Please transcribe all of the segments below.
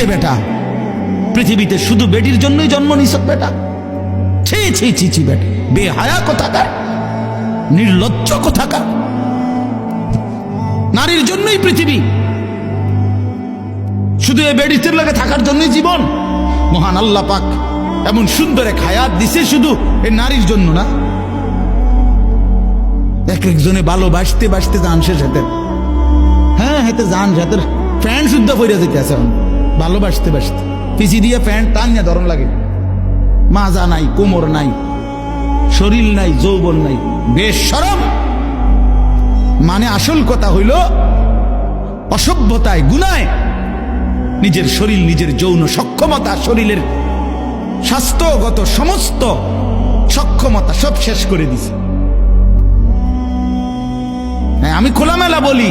রে বেটা, পৃথিবীতে শুধু বেটির জন্যই জন্ম নিছ বেটা। ছি ছি ছি ছি বেটা, বেহায়া কোথাকার, নির্লজ্জ কোথাকার। নারীর জন্যই পৃথিবী, শুধু এই বেডিতের লাগে থাকার জন্যই জীবন। মহান আল্লাহ পাক এমন সুন্দর এক হায়াত দিছে শুধু এই নারীর জন্য না। এক একজনে ভালোবাসতে বাসতে যান শেষ হাতে, হ্যাঁ হাতে যান হাতের প্যান্ট শুদ্ধ পইরা যেতে আছে ভালোবাসতে বাসতে, পিছি দিয়ে প্যান্ট টানিয়া ধরন লাগে। মাজা নাই, কোমর নাই, শরীর নাই, যৌবন নাই, বেশরম। মানে আসল কথা হইল অসভ্যতায়, গুনায় নিজের শরীর, নিজের যৌন সক্ষমতা, শরীরের স্বাস্থ্যগত সমস্ত সক্ষমতা সব শেষ করে দিছে। আমি খোলামেলা বলি,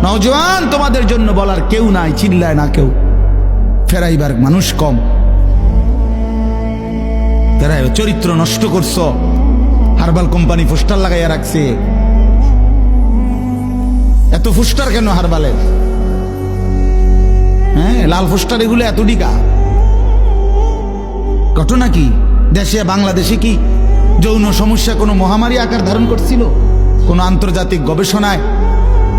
নওজোয়ান তোমাদের জন্য বলার কেউ নাই, চিল্লায় না কেউ, ফেরাইবার মানুষ কম। ফেরাই চরিত্র নষ্ট করছো, হারবাল কোম্পানি পোস্টার লাগাইয়া রাখছে। এত পোস্টার কেন হারবালের? হ্যাঁ, লাল পোস্টার এগুলো এত ডিকা। ঘটনা কি? দেশে বাংলাদেশে কি যৌন সমস্যা কোনো মহামারী আকার ধারণ করছিল? কোনো আন্তর্জাতিক গবেষণায়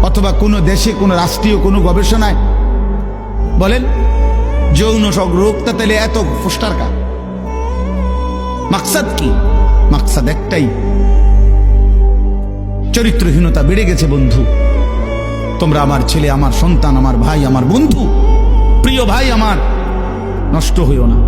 অথবা কোনো দেশে কোনো রাষ্ট্রীয় কোনো গবেষণায় বলেন যৌন রোগটা তাহলে এত পোস্টার কা? মাকসাদ কি? মাকসাদ একটাই, চরিত্রহীনতা বেড়ে গেছে বন্ধু। তোমরা আমার ছেলে, আমার সন্তান, আমার ভাই, আমার বন্ধু, প্রিয় ভাই আমার, নষ্ট হইও না।